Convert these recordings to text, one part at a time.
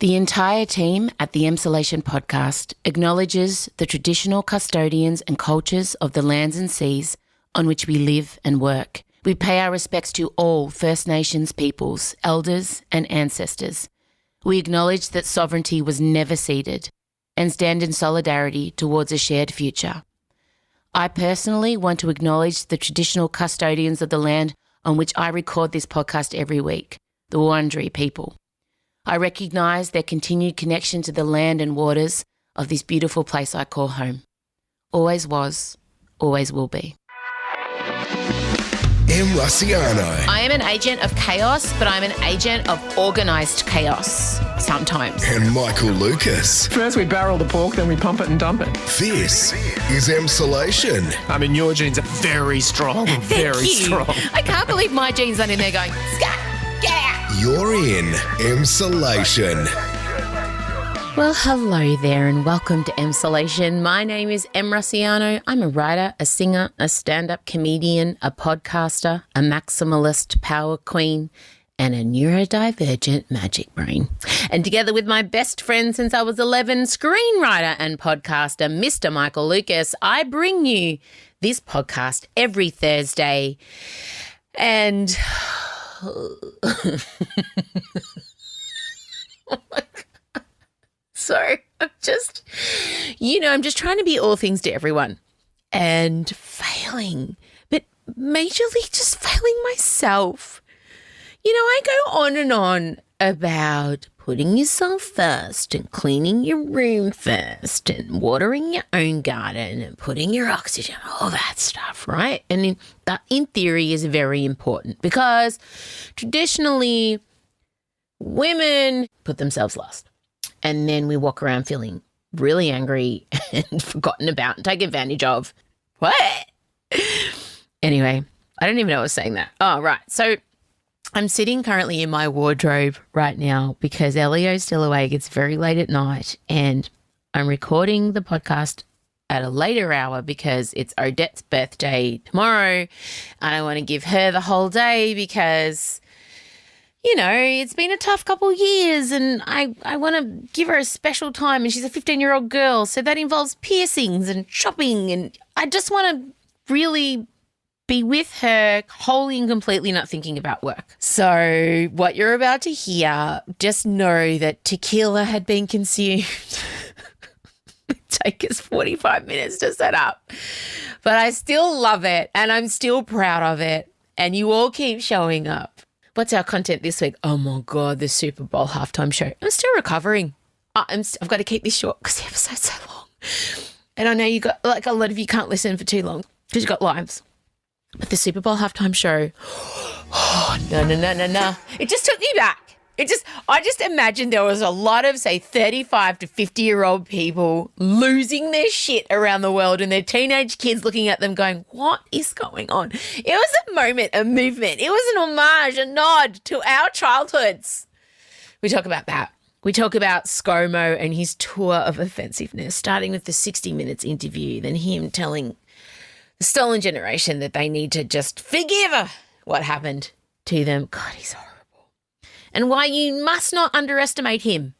The entire team at the Emsolation podcast acknowledges the traditional custodians and cultures of the lands and seas on which we live and work. We pay our respects to all First Nations peoples, elders and ancestors. We acknowledge that sovereignty was never ceded and stand in solidarity towards a shared future. I personally want to acknowledge the traditional custodians of the land on which I record this podcast every week, the Wurundjeri people. I recognise their continued connection to the land and waters of this beautiful place I call home. Always was, always will be. Emsolation. I am an agent of chaos, but I'm an agent of organised chaos sometimes. And Michael Lucas. First we barrel the pork, then we pump it and dump it. This is Emsolation. I mean, your genes are very strong, very strong. I can't believe my genes aren't in there going, scat, get out. You're in Emsolation. Well, hello there and welcome to Emsolation. My name is Emsolation. I'm a writer, a singer, a stand-up comedian, a podcaster, a maximalist power queen, and a neurodivergent magic brain. And together with my best friend since I was 11, screenwriter and podcaster, Mr. Michael Lucas, I bring you this podcast every Thursday. And oh my God. So I'm just trying to be all things to everyone and failing, but majorly just failing myself. You know, I go on and on about putting yourself first and cleaning your room first and watering your own garden and putting your oxygen, all that stuff, right? And that in theory is very important because traditionally women put themselves last. And then we walk around feeling really angry and forgotten about and taken advantage of. What? Anyway, I don't even know I was saying that. Oh, right. So I'm sitting currently in my wardrobe right now because Elio's still awake. It's very late at night and I'm recording the podcast at a later hour because it's Odette's birthday tomorrow. And I want to give her the whole day because, you know, it's been a tough couple of years and I want to give her a special time and she's a 15-year-old girl. So that involves piercings and shopping and I just want to really be with her wholly and completely not thinking about work. So what you're about to hear, just know that tequila had been consumed. It'd take us 45 minutes to set up. But I still love it and I'm still proud of it and you all keep showing up. What's our content this week? Oh, my God, the Super Bowl halftime show. I'm still recovering. I've got to keep this short because the episode's so long. And I know you got, like, a lot of you can't listen for too long because you've got lives. But the Super Bowl halftime show, oh, no. It just took me back. I just imagined there was a lot of, say, 35 to 50-year-old people losing their shit around the world and their teenage kids looking at them going, what is going on? It was a moment, a movement. It was an homage, a nod to our childhoods. We talk about that. We talk about ScoMo and his tour of offensiveness, starting with the 60 Minutes interview, then him telling the stolen generation that they need to just forgive what happened to them. God, he's horrible. And why you must not underestimate him.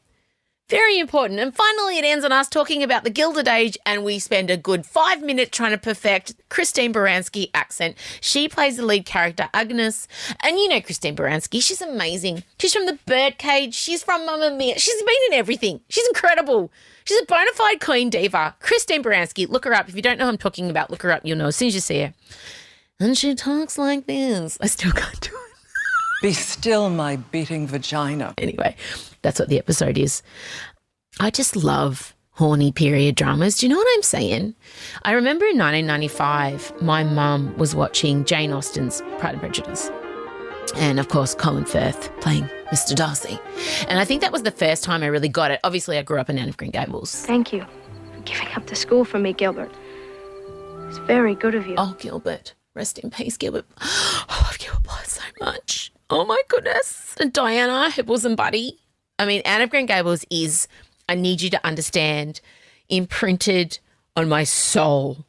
Very important. And finally, it ends on us talking about the Gilded Age and we spend a good 5 minutes trying to perfect Christine Baranski accent. She plays the lead character, Agnes. And you know Christine Baranski. She's amazing. She's from The Birdcage. She's from Mamma Mia. She's been in everything. She's incredible. She's a bona fide queen diva. Christine Baranski. Look her up. If you don't know who I'm talking about, look her up. You'll know as soon as you see her. And she talks like this. I still can't do it. Be still, my beating vagina. Anyway, that's what the episode is. I just love horny period dramas. Do you know what I'm saying? I remember in 1995, my mum was watching Jane Austen's Pride and Prejudice. And, of course, Colin Firth playing Mr. Darcy. And I think that was the first time I really got it. Obviously, I grew up in Anne of Green Gables. Thank you for giving up the school for me, Gilbert. It's very good of you. Oh, Gilbert. Rest in peace, Gilbert. I love Gilbert Blythe so much. Oh, my goodness. And Diana, her bosom buddy. I mean, Anne of Green Gables is, I need you to understand, imprinted on my soul.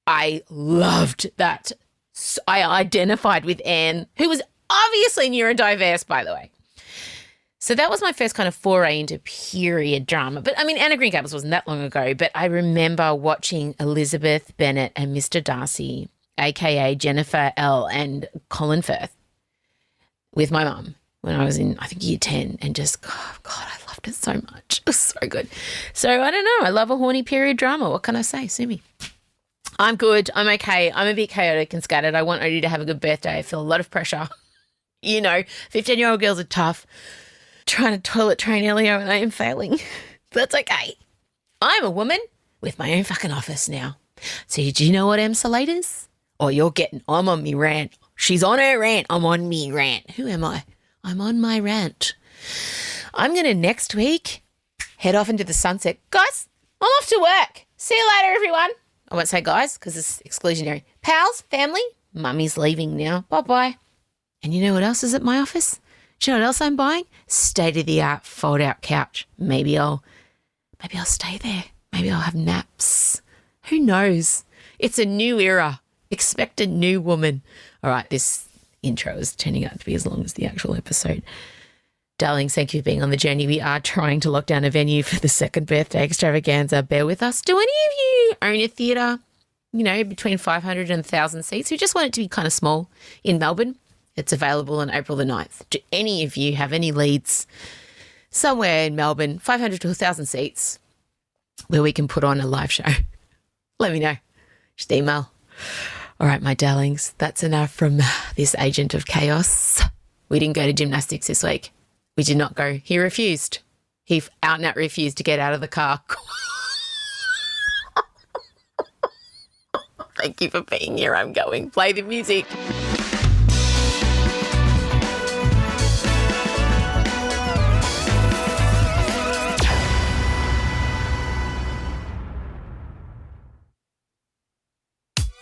I loved that. I identified with Anne, who was obviously neurodiverse, by the way. So that was my first kind of foray into period drama. But I mean, Anna Green Gables wasn't that long ago, but I remember watching Elizabeth Bennet and Mr. Darcy, aka Jennifer L. and Colin Firth, with my mum when I was in, I think, year 10, and just, oh, God, I loved it so much. It was so good. So I don't know. I love a horny period drama. What can I say? Sue me. I'm good. I'm okay. I'm a bit chaotic and scattered. I want Odie to have a good birthday. I feel a lot of pressure. 15-year-old girls are tough. Trying to toilet train Elio and I am failing. That's okay. I'm a woman with my own fucking office now. So do you know what Emsolate is? Oh, I'm on me rant. She's on her rant. I'm on me rant. Who am I? I'm on my rant. I'm going to next week head off into the sunset. Guys, I'm off to work. See you later, everyone. I won't say guys because it's exclusionary. Pals, family, mummy's leaving now. Bye-bye. And you know what else is at my office? Do you know what else I'm buying? State-of-the-art fold-out couch. Maybe I'll stay there. Maybe I'll have naps. Who knows? It's a new era. Expect a new woman. All right, this intro is turning out to be as long as the actual episode. Darlings, thank you for being on the journey. We are trying to lock down a venue for the second birthday extravaganza. Bear with us. Do any of you own a theatre, between 500 and 1,000 seats? We just want it to be kind of small in Melbourne. It's available on April the 9th. Do any of you have any leads somewhere in Melbourne, 500 to 1,000 seats, where we can put on a live show? Let me know. Just email. All right, my darlings, that's enough from this agent of chaos. We didn't go to gymnastics this week. We did not go. He refused. He out and out refused to get out of the car. Thank you for being here. I'm going. Play the music.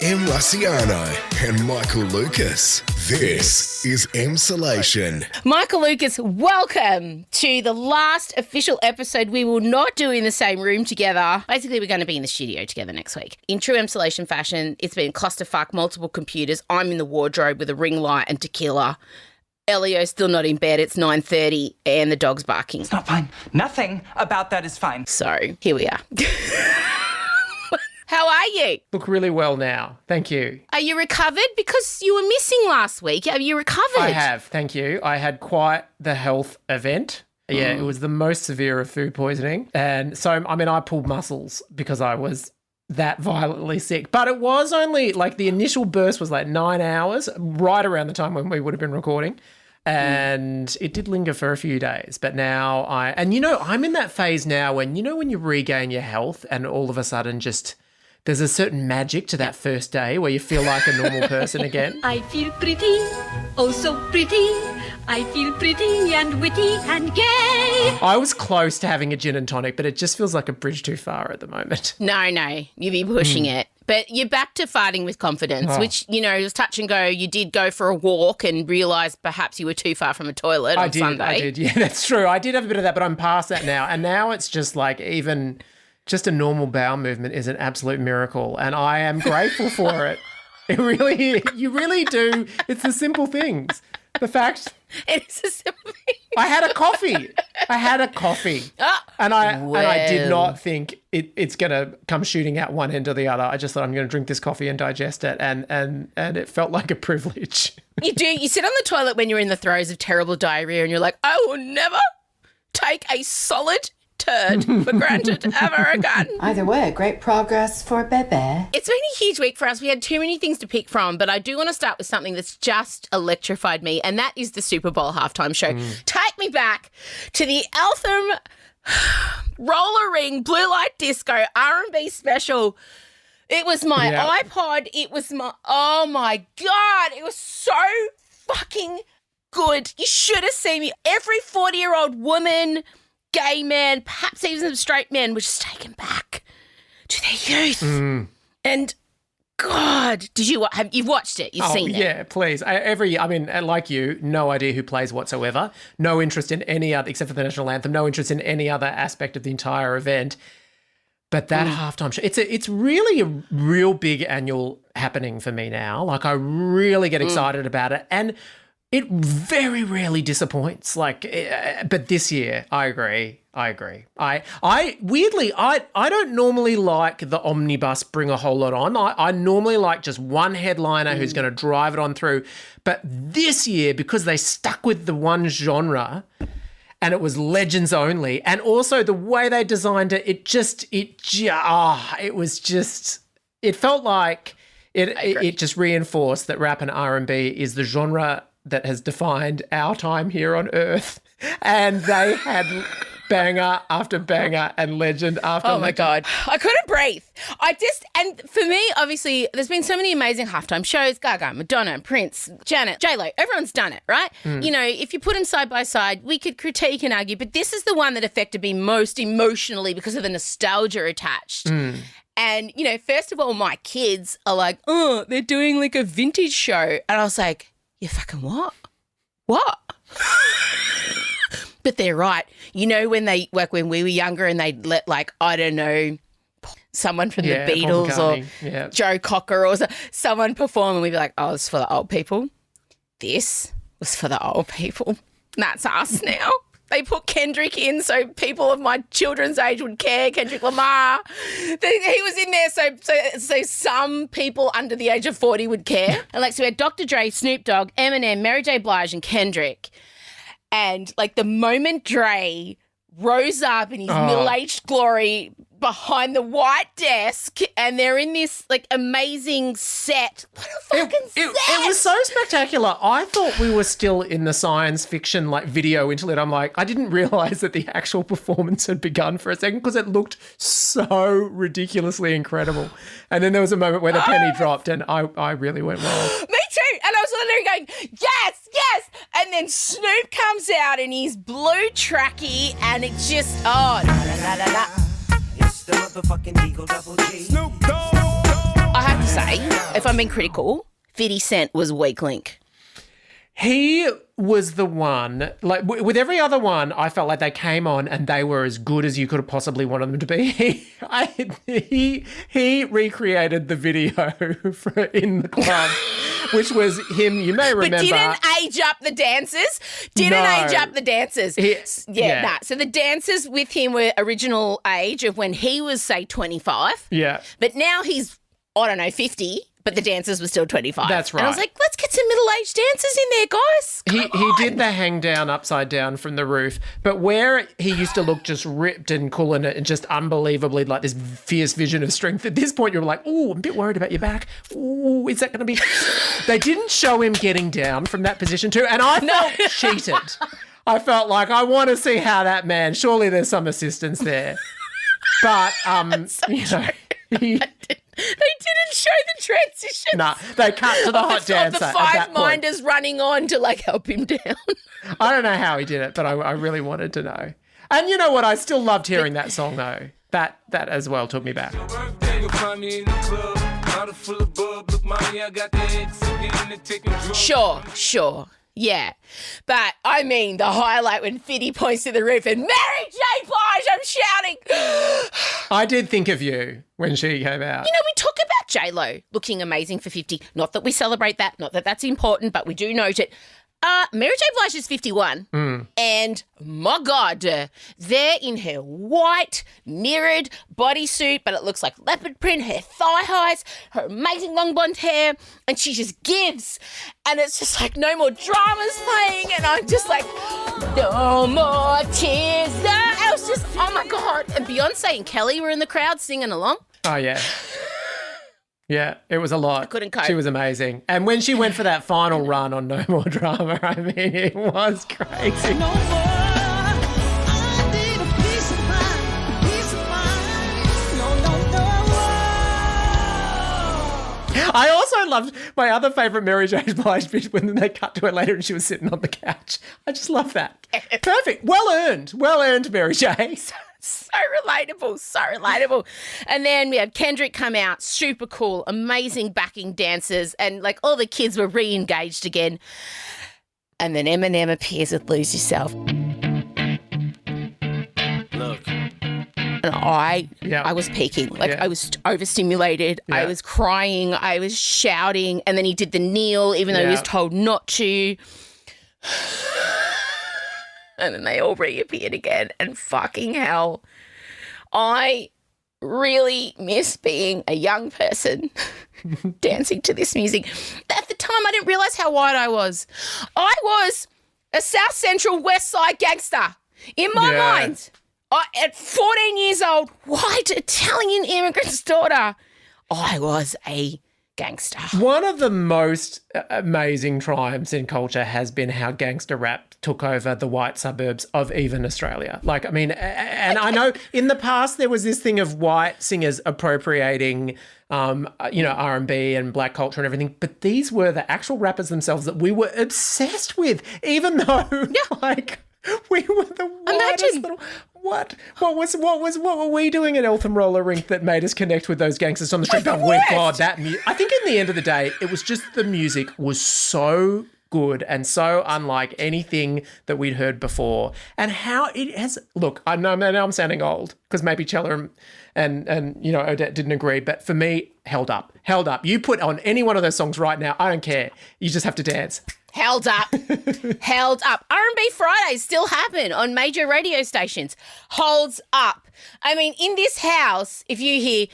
M. Luciano and Michael Lucas. This is Emsolation. Michael Lucas, welcome to the last official episode we will not do in the same room together. Basically, we're going to be in the studio together next week. In true Emsolation fashion, it's been clusterfuck, multiple computers. I'm in the wardrobe with a ring light and tequila. Elio's still not in bed. It's 9:30 and the dog's barking. It's not fine. Nothing about that is fine. So here we are. How are you? Look really well now. Thank you. Are you recovered? Because you were missing last week. Have you recovered? I have, thank you. I had quite the health event. Yeah, it was the most severe of food poisoning. And so, I pulled muscles because I was that violently sick. But it was only, the initial burst was 9 hours, right around the time when we would have been recording. And it did linger for a few days. But now I'm in that phase now when you regain your health and all of a sudden just... There's a certain magic to that first day where you feel like a normal person again. I feel pretty, oh so pretty. I feel pretty and witty and gay. I was close to having a gin and tonic, but it just feels like a bridge too far at the moment. No, you'd be pushing it. But you're back to farting with confidence, which, was touch and go. You did go for a walk and realise perhaps you were too far from a toilet on Sunday. I did, yeah, that's true. I did have a bit of that, but I'm past that now. And now it's just even... Just a normal bowel movement is an absolute miracle, and I am grateful for it. You really do. It's the simple things. The fact... It's a simple thing. I had a coffee. And I did not think it's going to come shooting out one end or the other. I just thought I'm going to drink this coffee and digest it, and it felt like a privilege. You do. You sit on the toilet when you're in the throes of terrible diarrhea and you're like, I will never take a solid turd for granted ever again. Either way, great progress for Bebe. It's been a huge week for us. We had too many things to pick from, but I do want to start with something that's just electrified me, and that is the Super Bowl halftime show. Take me back to the Eltham roller ring blue light disco R&B special. It was my iPod. It was oh my God, it was so fucking good. You should have seen me. Every 40-year-old woman, gay man, perhaps even some straight men, were just taken back to their youth. And God, you've watched it? You've seen it? Yeah, please. Like you, no idea who plays whatsoever. No interest in any other, except for the national anthem. No interest in any other aspect of the entire event. But that halftime show, it's really a real big annual happening for me now. I really get excited about it. And it very rarely disappoints. Like, but this year, I agree. I weirdly, I don't normally like the omnibus bring a whole lot on. I normally like just one headliner who's going to drive it on through. But this year, because they stuck with the one genre and it was legends only, and also the way they designed it, it felt like it just reinforced that rap and R&B is the genre that has defined our time here on Earth. And they had banger after banger and legend after legend. Oh, my God. I couldn't breathe. And for me, obviously, there's been so many amazing halftime shows. Gaga, Madonna, Prince, Janet, J-Lo. Everyone's done it, right? You know, if you put them side by side, we could critique and argue, but this is the one that affected me most emotionally because of the nostalgia attached. And, you know, first of all, my kids are like, oh, they're doing like a vintage show. And I was like, you fucking what? What? But they're right. You know, when we were younger and they'd let, like, I don't know, someone from the Beatles or Joe Cocker or someone perform, and we'd be like, oh, it's for the old people. This was for the old people. That's us now. They put Kendrick in so people of my children's age would care. Kendrick Lamar. He was in there so some people under the age of 40 would care. And like, so we had Dr. Dre, Snoop Dogg, Eminem, Mary J. Blige and Kendrick. And like the moment Dre rose up in his middle-aged glory behind the white desk and they're in this like amazing set. What a fucking set. It was so spectacular. I thought we were still in the science fiction like video interlude. I'm like, I didn't realise that the actual performance had begun for a second because it looked so ridiculously incredible. And then there was a moment where the penny dropped and I really went wild. Me too. And I was literally going, yes, yes. And then Snoop comes out in his blue trackie and it just, oh, la, la, la, la, la. The motherfucking Eagle Double G. Snoop Dogg. I have to say, if I'm being critical, 50 Cent was weak link. He was the one, like with every other one, I felt like they came on and they were as good as you could have possibly wanted them to be. He recreated the video in the club, which was him, you may remember. But didn't age up the dancers. So the dancers with him were original age of when he was, say, 25. Yeah. But now he's, I don't know, 50. But the dancers were still 25. That's right. And I was like, let's get some middle-aged dancers in there, guys. He did the hang down upside down from the roof, but where he used to look just ripped and cool and just unbelievably like this fierce vision of strength, at this point you were like, ooh, I'm a bit worried about your back. Ooh, is that going to be... They didn't show him getting down from that position too, and I felt cheated. I felt like, I want to see how that man, surely there's some assistance there. But, you know... They didn't show the transition. Nah, they cut to the hot dancer. Of the five minders running on to like help him down. I don't know how he did it, but I really wanted to know. And you know what? I still loved hearing that song though. That as well took me back. Sure. Yeah. But, I mean, the highlight when Fiddy points to the roof and, Mary J. Blige, I'm shouting. I did think of you when she came out. You know, we talk about J-Lo looking amazing for 50. Not that we celebrate that, not that that's important, but we do note it. Mary J. Blige is 51, and my God, they're in her white mirrored bodysuit, but it looks like leopard print, her thigh highs, her amazing long blonde hair, and she just gives. And it's just like no more dramas playing, and I'm just like, no more tears. And I was just, oh my God. And Beyonce and Kelly were in the crowd singing along. Oh, yeah. Yeah, it was a lot. I couldn't cope. She was amazing. And when she went for that final run on No More Drama, I mean, it was crazy. No more. I need a peace of mind. Peace of mind. No. I also loved my other favourite Mary J. Blige bit when they cut to her later and she was sitting on the couch. I just love that. Perfect. Well earned, Mary J. So relatable. And then we had Kendrick come out, super cool, amazing backing dancers, and like all the kids were re-engaged again. And then Eminem appears with Lose Yourself. Look. And I was peaking. I was overstimulated. Yeah. I was crying. I was shouting. And then he did the kneel, even though he was told not to. And then they all reappeared again. And fucking hell, I really miss being a young person dancing to this music. At the time, I didn't realise how white I was. I was a South Central West Side gangster. In my mind, at 14 years old, white Italian immigrant's daughter, I was a gangster. One of the most amazing triumphs in culture has been how gangster rap took over the white suburbs of even Australia. Like, I mean, and I know in the past there was this thing of white singers appropriating, R&B and black culture and everything, but these were the actual rappers themselves that we were obsessed with, even though, we were the whitest little... What were we doing at Eltham Roller Rink that made us connect with those gangsters on the street? Oh my God, I think in the end of the day, it was just the music was so good and so unlike anything that we'd heard before. And how it has... Look, I know now I'm sounding old because maybe Chella and Odette didn't agree, but for me, held up. You put on any one of those songs right now, I don't care. You just have to dance. Held up. R&B Fridays still happen on major radio stations. Holds up. I mean, in this house, if you hear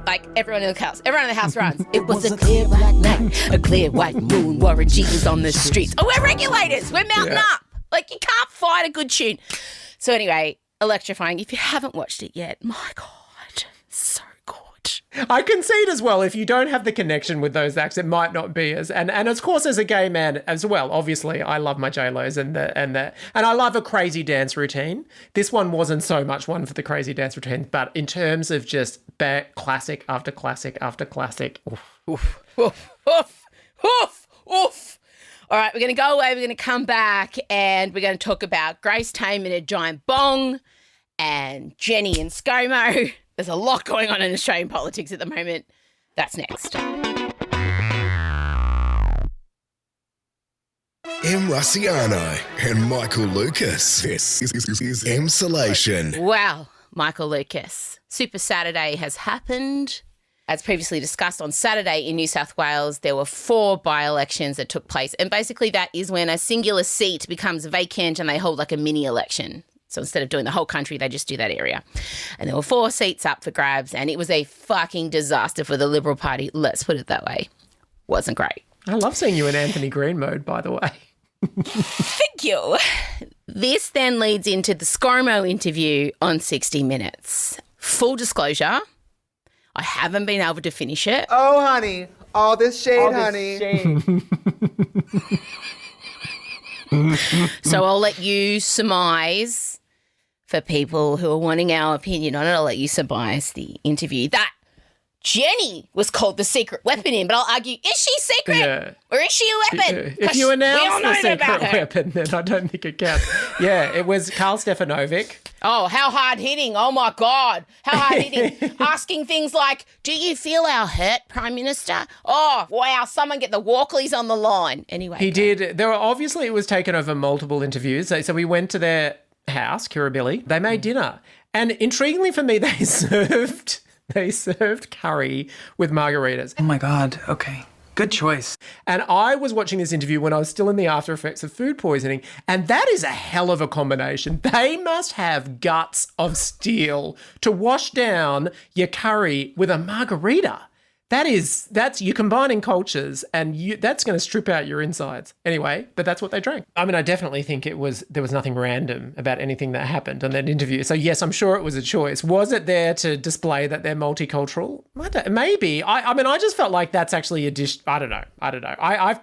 like everyone in the house runs. It was a clear black night, a clear white moon, Warren G was on the streets. Oh, we're regulators. We're mounting up. Like, you can't fight a good tune. So anyway, electrifying. If you haven't watched it yet, my God, so good. I concede as well, if you don't have the connection with those acts, it might not be as... And of course, as a gay man as well, obviously, I love my J-Los and I love a crazy dance routine. This one wasn't so much one for the crazy dance routine, but in terms of just classic after classic after classic. Oof. All right, we're going to go away, we're going to come back, and we're going to talk about Grace Tame and a giant bong and Jenny and ScoMo. There's a lot going on in Australian politics at the moment. That's next. Russiano and Michael Lucas. This is Emsolation. Wow, Michael Lucas. Super Saturday has happened. As previously discussed, on Saturday in New South Wales, there were 4 by-elections that took place. And basically that is when a singular seat becomes vacant and they hold like a mini election. So instead of doing the whole country, they just do that area. And there were 4 seats up for grabs, and it was a fucking disaster for the Liberal Party. Let's put it that way. Wasn't great. I love seeing you in Anthony Green mode, by the way. Thank you. This then leads into the ScoMo interview on 60 Minutes. Full disclosure, I haven't been able to finish it. Oh, honey. All this shade, honey. So I'll let you surmise, for people who are wanting our opinion on it, I'll let you surmise the interview that Jenny was called the secret weapon in, but I'll argue, is she secret or is she a weapon? If you announce the secret weapon, then I don't think it counts. Yeah, it was Karl Stefanovic. Oh, how hard-hitting. Oh, my God. How hard-hitting. Asking things like, do you feel our hurt, Prime Minister? Oh, wow, someone get the Walkleys on the line. Anyway. He did. Obviously, it was taken over multiple interviews. So we went to their house, Kirribilli. They made dinner. And intriguingly for me, they served curry with margaritas. Oh my God, okay. Good choice. And I was watching this interview when I was still in the after effects of food poisoning, and that is a hell of a combination. They must have guts of steel to wash down your curry with a margarita. That's you're combining cultures, and that's going to strip out your insides. Anyway, but that's what they drank. I mean, I definitely think there was nothing random about anything that happened on that interview. So yes, I'm sure it was a choice. Was it there to display that they're multicultural? Maybe. I mean, I just felt like that's actually a dish. I don't know. I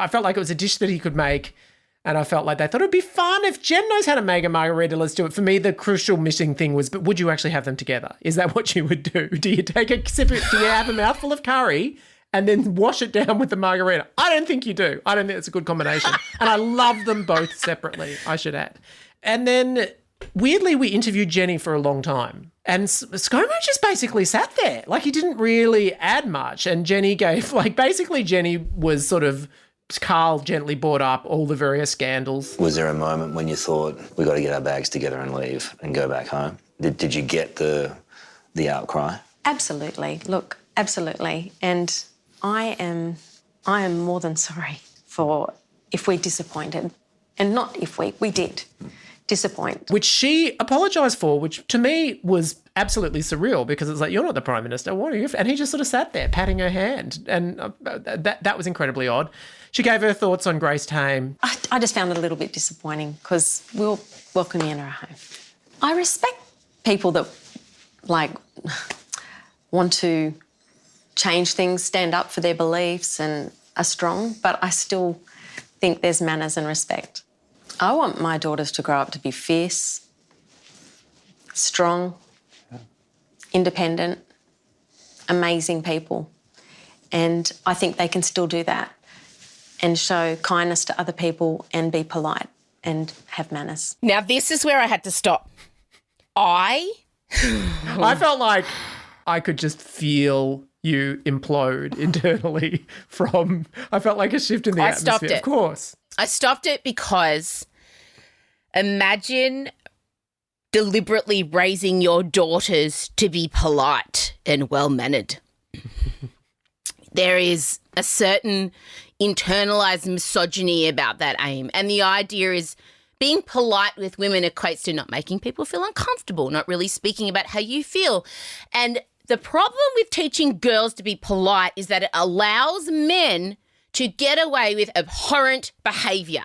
felt like it was a dish that he could make. And I felt like they thought it'd be fun if Jen knows how to make a margarita, let's do it. For me, the crucial missing thing was, but would you actually have them together? Is that what you would do? Do you take a sip, do you have a mouthful of curry and then wash it down with the margarita? I don't think you do. I don't think it's a good combination. And I love them both separately, I should add. And then weirdly, we interviewed Jenny for a long time. And ScoMo just basically sat there. Like, he didn't really add much. And Jenny Jenny was sort of... Karl gently brought up all the various scandals. Was there a moment when you thought, we got to get our bags together and leave and go back home? Did you get the outcry? Absolutely. Look, absolutely. And I am more than sorry. for if we disappointed. And not if we did disappoint. Which she apologised for, which to me was absolutely surreal because it's like, you're not the Prime Minister, what are you? And he just sort of sat there patting her hand. And that was incredibly odd. She gave her thoughts on Grace Tame. I just found it a little bit disappointing because we'll welcome you into our home. I respect people that, want to change things, stand up for their beliefs and are strong, but I still think there's manners and respect. I want my daughters to grow up to be fierce, strong, independent, amazing people. And I think they can still do that and show kindness to other people and be polite and have manners. Now, this is where I had to stop. I felt like I could just feel you implode internally I felt like a shift in the atmosphere. Stopped it. Of course. I stopped it because imagine deliberately raising your daughters to be polite and well-mannered. There is a certain internalized misogyny about that aim. And the idea is being polite with women equates to not making people feel uncomfortable, not really speaking about how you feel. And the problem with teaching girls to be polite is that it allows men to get away with abhorrent behaviour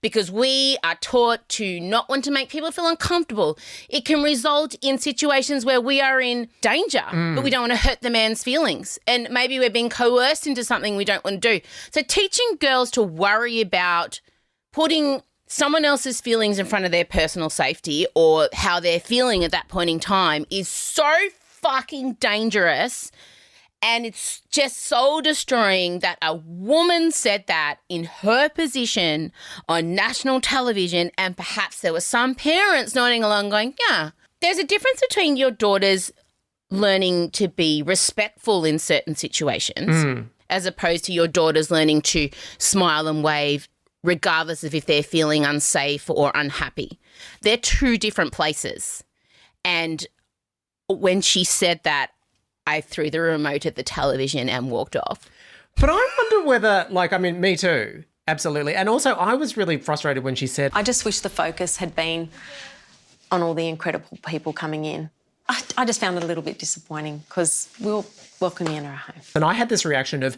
because we are taught to not want to make people feel uncomfortable. It can result in situations where we are in danger, but we don't want to hurt the man's feelings. And maybe we're being coerced into something we don't want to do. So teaching girls to worry about putting someone else's feelings in front of their personal safety or how they're feeling at that point in time is so fucking dangerous. And it's just soul destroying that a woman said that in her position on national television, and perhaps there were some parents nodding along going, yeah, there's a difference between your daughters learning to be respectful in certain situations as opposed to your daughters learning to smile and wave regardless of if they're feeling unsafe or unhappy. They're two different places. And when she said that, I threw the remote at the television and walked off. But I wonder whether, me too, absolutely. And also I was really frustrated when she said, I just wish the focus had been on all the incredible people coming in. I just found it a little bit disappointing because we'll welcome you into our home. And I had this reaction of,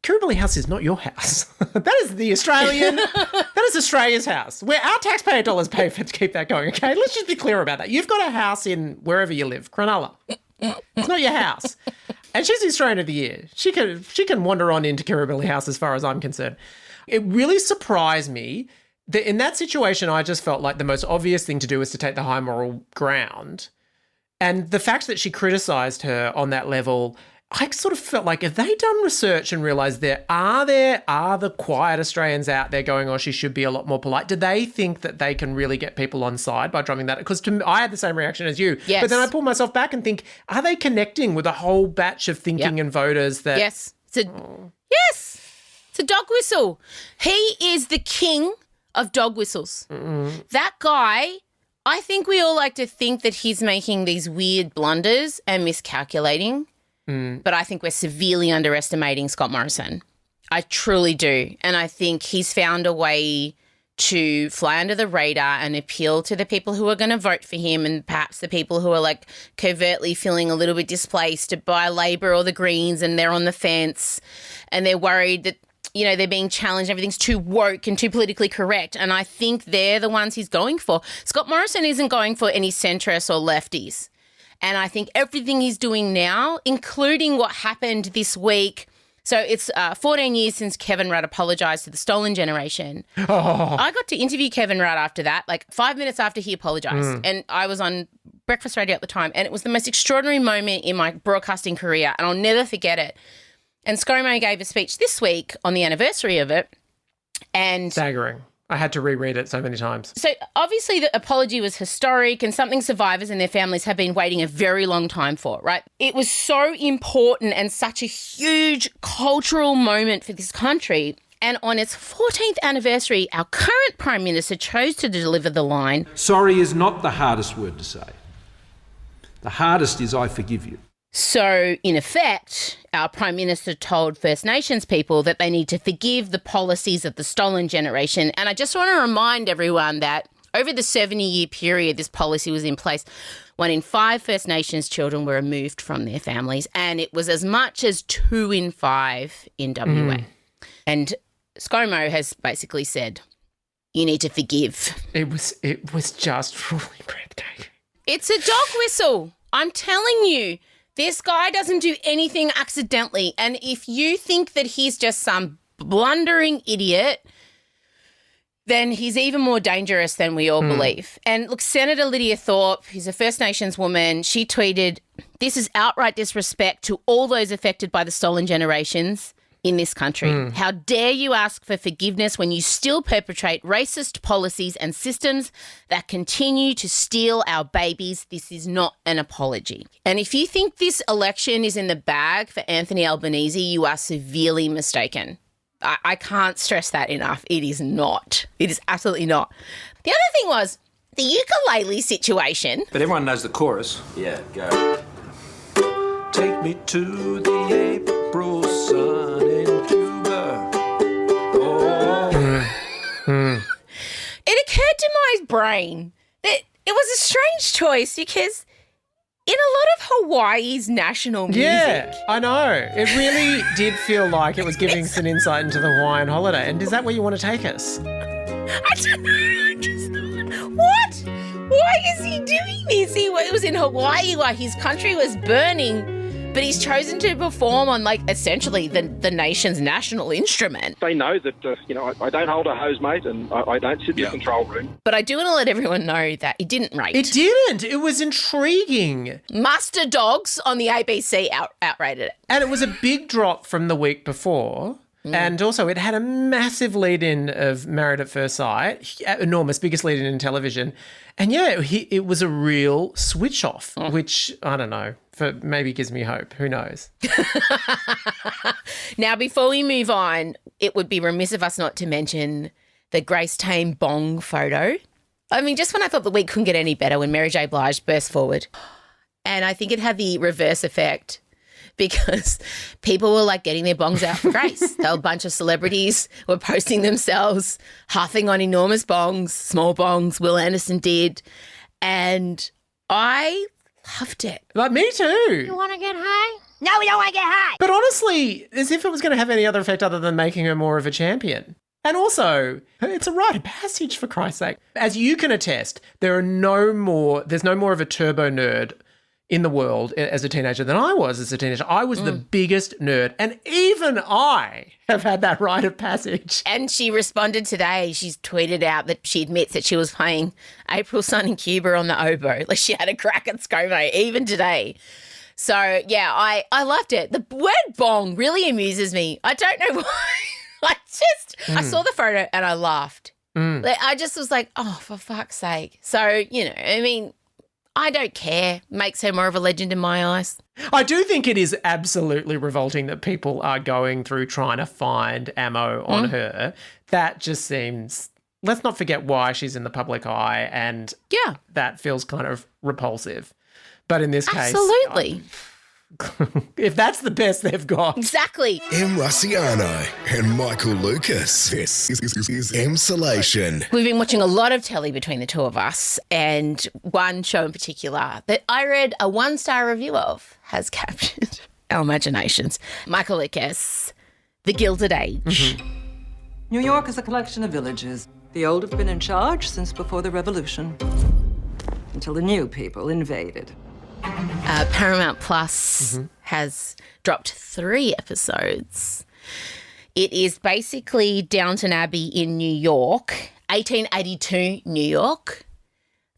Kirribilli House is not your house. That is the that is Australia's house, where our taxpayer dollars pay for to keep that going, okay? Let's just be clear about that. You've got a house in wherever you live, Cronulla. It's not your house. And she's the Australian of the Year. She can wander on into Kirribilli House as far as I'm concerned. It really surprised me that in that situation, I just felt like the most obvious thing to do was to take the high moral ground. And the fact that she criticised her on that level, I sort of felt like, have they done research and realised are the quiet Australians out there going, oh, she should be a lot more polite? Do they think that they can really get people on side by drumming that? Because I had the same reaction as you. Yes. But then I pull myself back and think, are they connecting with a whole batch of thinking and voters that... Yes. It's a dog whistle. He is the king of dog whistles. That guy, I think we all like to think that he's making these weird blunders and miscalculating. But I think we're severely underestimating Scott Morrison. I truly do. And I think he's found a way to fly under the radar and appeal to the people who are going to vote for him and perhaps the people who are covertly feeling a little bit displaced by Labor or the Greens and they're on the fence and they're worried that, they're being challenged, everything's too woke and too politically correct. And I think they're the ones he's going for. Scott Morrison isn't going for any centrists or lefties. And I think everything he's doing now, including what happened this week, so it's 14 years since Kevin Rudd apologised to the Stolen Generation. Oh. I got to interview Kevin Rudd after that, 5 minutes after he apologised. And I was on breakfast radio at the time, and it was the most extraordinary moment in my broadcasting career, and I'll never forget it. And ScoMo gave a speech this week on the anniversary of it. And staggering. I had to reread it so many times. So obviously the apology was historic and something survivors and their families have been waiting a very long time for, right? It was so important and such a huge cultural moment for this country. And on its 14th anniversary, our current Prime Minister chose to deliver the line, sorry is not the hardest word to say. The hardest is I forgive you. So, in effect, our Prime Minister told First Nations people that they need to forgive the policies of the stolen generation. And I just want to remind everyone that over the 70-year period this policy was in place, 1 in 5 First Nations children were removed from their families, and it was as much as 2 in 5 in WA. And ScoMo has basically said, you need to forgive. It was just truly breathtaking. It's a dog whistle. I'm telling you, this guy doesn't do anything accidentally. And if you think that he's just some blundering idiot, then he's even more dangerous than we all believe. And look, Senator Lydia Thorpe, who's a First Nations woman, she tweeted, "This is outright disrespect to all those affected by the stolen generations in this country. How dare you ask for forgiveness when you still perpetrate racist policies and systems that continue to steal our babies? This is not an apology." And if you think this election is in the bag for Anthony Albanese, you are severely mistaken. I can't stress that enough. It is not. It is absolutely not. The other thing was the ukulele situation. But everyone knows the chorus. Yeah, go. Take me to the April sun in Cuba. Oh. It occurred to my brain that it was a strange choice because in a lot of Hawaii's national music. Yeah, I know. It really did feel like it was giving us an insight into the Hawaiian holiday. And is that where you want to take us? I don't know. I just thought, what? Why is he doing this? It was in Hawaii while his country was burning, but he's chosen to perform on, like, essentially the nation's national instrument. They know that, I don't hold a hose, mate, and I don't sit in the control room. But I do want to let everyone know that it didn't rate. It didn't. It was intriguing. Muster Dogs on the ABC outrated it. And it was a big drop from the week before. And also it had a massive lead-in of Married at First Sight, enormous, biggest lead-in in television. And, yeah, it was a real switch-off, which, I don't know, maybe gives me hope. Who knows? Now, before we move on, it would be remiss of us not to mention the Grace Tame bong photo. I mean, just when I thought the week couldn't get any better, when Mary J Blige burst forward. And I think it had the reverse effect, because people were like getting their bongs out for Grace. A bunch of celebrities were posting themselves, huffing on enormous bongs, small bongs. Will Anderson did. And I loved it. Like, me too. You want to get high? No, we don't want to get high. But honestly, as if it was going to have any other effect other than making her more of a champion. And also, it's a rite of passage, for Christ's sake. As you can attest, there's no more of a turbo nerd in the world as a teenager than I was as a teenager. I was the biggest nerd, and even I have had that rite of passage. And she responded today. She's tweeted out that she admits that she was playing April Sun in Cuba on the oboe. Like, she had a crack at ScoMo even today. So, yeah, I loved it. The word bong really amuses me. I don't know why. I saw the photo and I laughed. Like, I just was like, oh, for fuck's sake. So, I mean, I don't care. Makes her more of a legend in my eyes. I do think it is absolutely revolting that people are going through trying to find ammo on her. That just seems... Let's not forget why she's in the public eye, and that feels kind of repulsive. But in this case... Absolutely. If that's the best they've got. Exactly. M. Russiano and Michael Lucas. This is Emsolation. We've been watching a lot of telly between the two of us, and one show in particular that I read a 1-star review of has captured our imaginations. Michael Lucas, The Gilded Age. New York is a collection of villages. The old have been in charge since before the Revolution, until the new people invaded. Paramount Plus has dropped 3 episodes. It is basically Downton Abbey in New York, 1882 New York.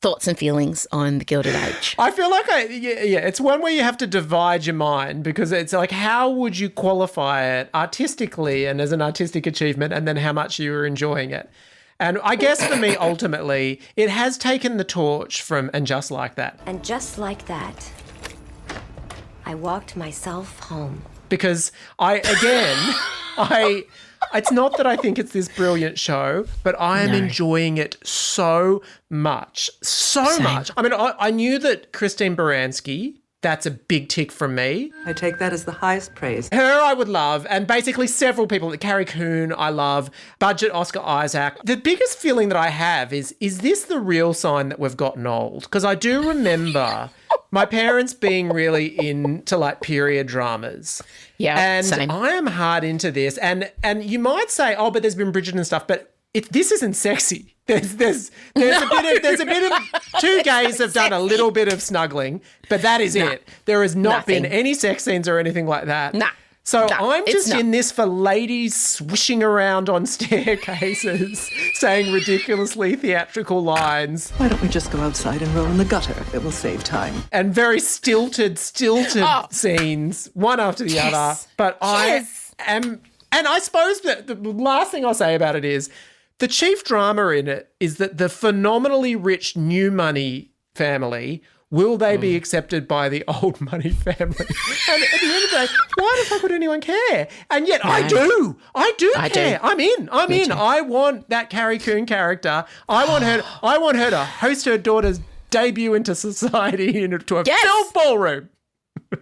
Thoughts and feelings on The Gilded Age? I feel like it's one where you have to divide your mind, because it's like, how would you qualify it artistically and as an artistic achievement, and then how much you were enjoying it? And I guess for me, ultimately, it has taken the torch from And Just Like That. And just like that, I walked myself home. Because it's not that I think it's this brilliant show, but I am enjoying it so much. So much. I mean, I knew that Christine Baranski that's a big tick from me. I take that as the highest praise. Her I would love, and basically several people. Carrie Coon I love, budget Oscar Isaac. The biggest feeling that I have is this the real sign that we've gotten old? Because I do remember my parents being really into like period dramas. Yeah, and same. I am hard into this. And you might say, oh, but there's been Bridget and stuff, but this isn't sexy. There's a bit of two gays have done a little bit of snuggling, but that is it. There has not been any sex scenes or anything like that. So I'm just in this for ladies swishing around on staircases, saying ridiculously theatrical lines. Why don't we just go outside and roll in the gutter? It will save time. And very stilted scenes, one after the other. But I am, and I suppose that the last thing I'll say about it is, the chief drama in it is that the phenomenally rich new money family, will they be accepted by the old money family? And at the end of the day, why the fuck would anyone care? And yet I do. I do care. I'm in. I want that Carrie Coon character. I want her to host her daughter's debut into society into a film ballroom.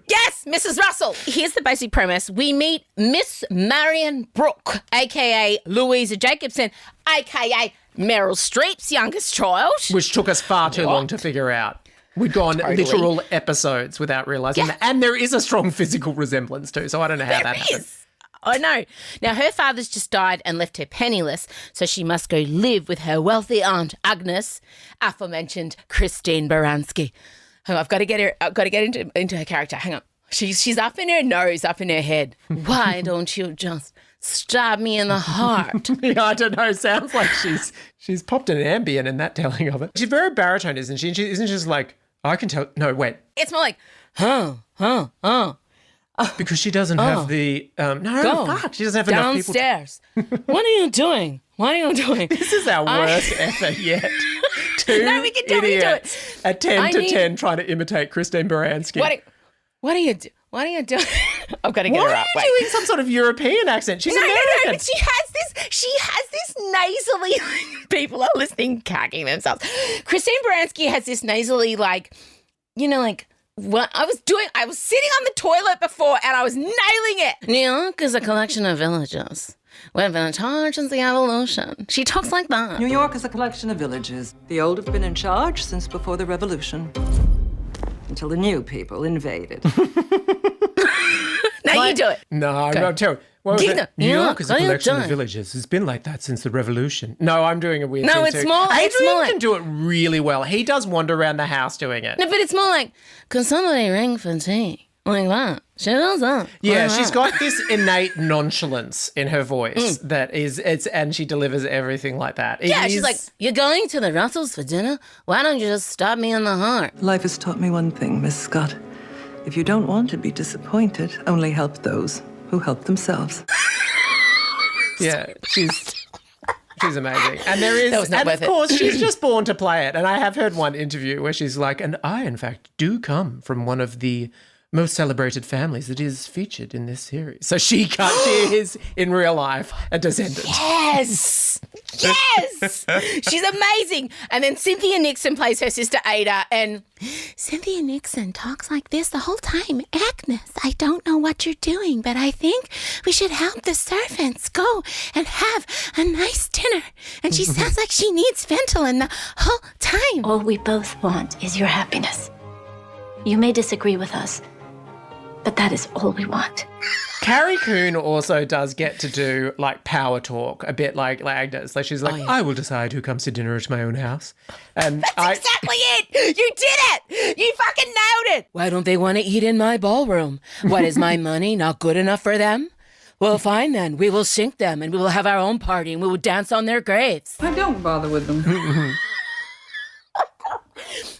Yes, Mrs. Russell. Here's the basic premise. We meet Miss Marion Brooke, a.k.a. Louisa Jacobson, a.k.a. Meryl Streep's youngest child. Which took us far too long to figure out. We'd gone literal episodes without realising that. And there is a strong physical resemblance too, so I don't know how that happened. I know. Now, her father's just died and left her penniless, so she must go live with her wealthy aunt, Agnes, aforementioned Christine Baranski. Hang on, I've got to get into her character. Hang on. She's up in her nose, up in her head. Why don't you just stab me in the heart? Yeah, I don't know. Sounds like she's popped an Ambien in that telling of it. She's very baritone, isn't she? Isn't she just like, I can tell. No, wait. It's more like, because she doesn't have the she doesn't have enough people. Downstairs. What are you doing? This is our worst effort yet. No, we can do it. At 10 to 10 trying to imitate Christine Baranski. What are you doing? I've got to get her up. Why are you doing some sort of European accent? She's American. No, but she has this nasally, people are listening, cacking themselves. Christine Baranski has this nasally, what I was sitting on the toilet before and I was nailing it. New York is a collection of villages. We've been in charge since the evolution. She talks like that. New York is a collection of villages. The old have been in charge since before the revolution. Until the new people invaded. Now you do it. No, I'm telling you. New York is a collection of villages. It's been like that since the revolution. No, I'm doing a weird thing it's too. more Adrian can do it really well. He does wander around the house doing it. No, but it's more like, can somebody ring for tea? Like that. She does that. Yeah, she's got this innate nonchalance in her voice and she delivers everything like that. She's like, you're going to the Russells for dinner? Why don't you just stab me in the heart? Life has taught me one thing, Miss Scott. If you don't want to be disappointed, only help those who help themselves. Yeah, she's amazing. And there is, and of course, she's just born to play it. And I have heard one interview where she's like, and I, in fact, do come from one of the most celebrated families that is featured in this series. So she is, in real life, a descendant. Yes! She's amazing. And then Cynthia Nixon plays her sister Ada, and Cynthia Nixon talks like this the whole time. Agnes, I don't know what you're doing, but I think we should help the servants go and have a nice dinner. And she sounds like she needs Ventolin the whole time. All we both want is your happiness. You may disagree with us, but that is all we want. Carrie Coon also does get to do like power talk, a bit like Agnes. Like she's like, I will decide who comes to dinner at my own house. And That's exactly it. You did it. You fucking nailed it. Why don't they want to eat in my ballroom? What, is my money not good enough for them? Well, fine then. We will sink them and we will have our own party and we will dance on their graves. I don't bother with them.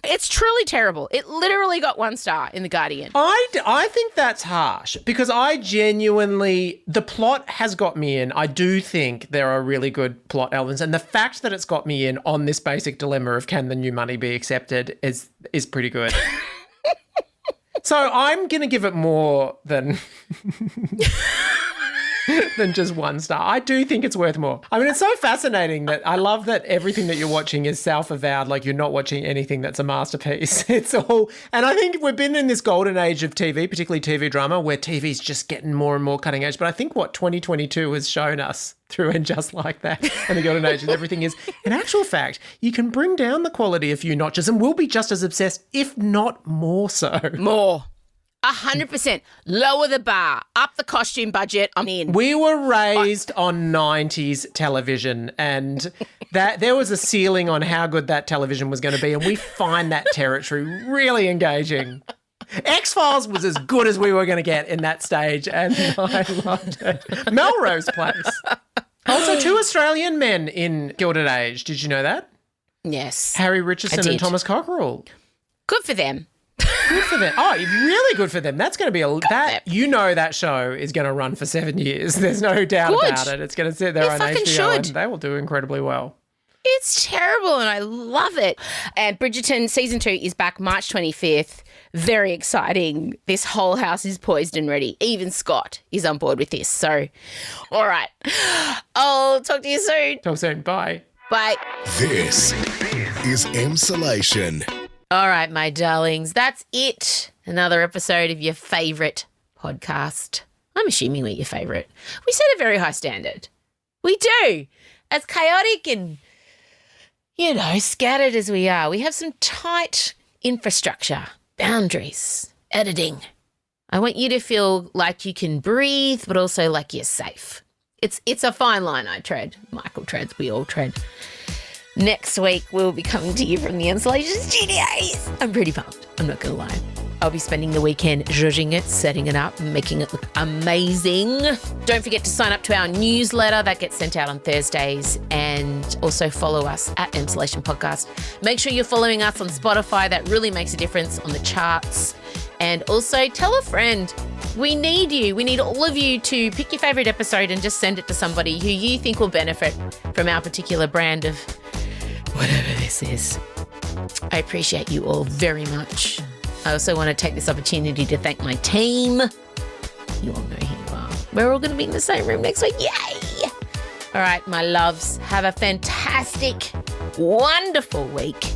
It's truly terrible. It literally got 1 star in The Guardian. I think that's harsh because I genuinely, the plot has got me in. I do think there are really good plot elements, and the fact that it's got me in on this basic dilemma of can the new money be accepted is pretty good. So I'm going to give it more than... than just 1 star. I do think it's worth more. I mean, it's so fascinating that I love that everything that you're watching is self-avowed, like you're not watching anything that's a masterpiece. It's all, and I think we've been in this golden age of TV, particularly TV drama, where TV's just getting more and more cutting edge. But I think what 2022 has shown us through And Just Like That and the golden age and everything is, in actual fact, you can bring down the quality a few notches and we'll be just as obsessed, if not more so. More. 100%. Lower the bar. Up the costume budget. I'm in. We were raised on 90s television and that there was a ceiling on how good that television was going to be, and we find that territory really engaging. X-Files was as good as we were going to get in that stage, and I loved it. Melrose Place. Also, 2 Australian men in Gilded Age. Did you know that? Yes. Harry Richardson and Thomas Cockerell. Good for them. Good for them. Oh, really good for them. That's going to be that show is going to run for 7 years. There's no doubt about it. It's going to sit there on HBO and they will do incredibly well. It's terrible and I love it. And Bridgerton Season 2 is back March 25th. Very exciting. This whole house is poised and ready. Even Scott is on board with this. So, all right. I'll talk to you soon. Talk soon. Bye. Bye. This is Emsolation. All right, my darlings, that's it. Another episode of your favourite podcast. I'm assuming we're your favourite. We set a very high standard. We do. As chaotic and, scattered as we are, we have some tight infrastructure, boundaries, editing. I want you to feel like you can breathe, but also like you're safe. It's a fine line I tread. Michael treads, we all tread. Next week, we'll be coming to you from the Emsolation Studios. I'm pretty pumped. I'm not going to lie. I'll be spending the weekend zhuzhing it, setting it up, and making it look amazing. Don't forget to sign up to our newsletter that gets sent out on Thursdays, and also follow us at Emsolation Podcast. Make sure you're following us on Spotify. That really makes a difference on the charts. And also tell a friend. We need you. We need all of you to pick your favourite episode and just send it to somebody who you think will benefit from our particular brand of whatever this is. I appreciate you all very much. I also want to take this opportunity to thank my team. You all know who you are. We're all going to be in the same room next week. Yay! All right, my loves, have a fantastic, wonderful week.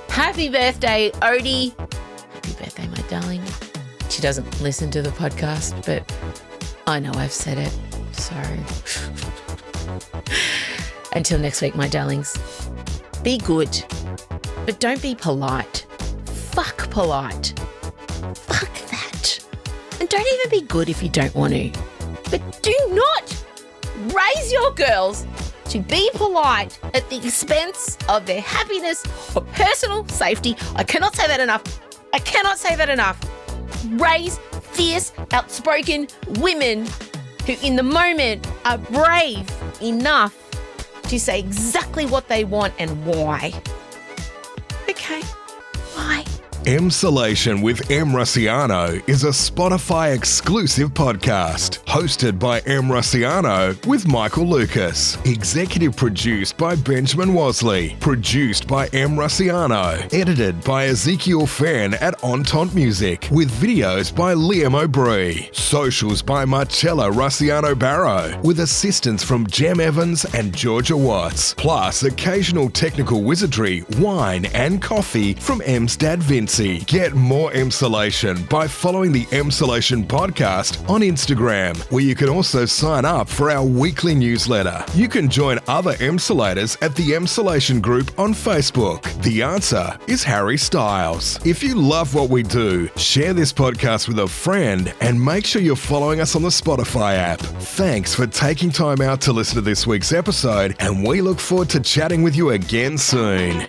Happy birthday, Odie. Happy birthday, my darling. She doesn't listen to the podcast, but I know I've said it. So until next week, my darlings. Be good, but don't be polite. Fuck polite. Fuck that. And don't even be good if you don't want to. But do not raise your girls to be polite at the expense of their happiness or personal safety. I cannot say that enough. Raise fierce, outspoken women who in the moment are brave enough to say exactly what they want and why. Okay, why? Emsolation with Em Rusciano is a Spotify exclusive podcast hosted by Em Rusciano with Michael Lucas. Executive produced by Benjamin Wasley. Produced by Em Rusciano. Edited by Ezekiel Fan at Entente Music. With videos by Liam O'Brien. Socials by Marcella Rusciano Barrow. With assistance from Jem Evans and Georgia Watts. Plus occasional technical wizardry, wine and coffee from Em's dad Vince. Get more Emsolation by following the Emsolation podcast on Instagram, where you can also sign up for our weekly newsletter. You can join other Emsolators at the Emsolation group on Facebook. The answer is Harry Styles. If you love what we do, share this podcast with a friend and make sure you're following us on the Spotify app. Thanks for taking time out to listen to this week's episode, and we look forward to chatting with you again soon.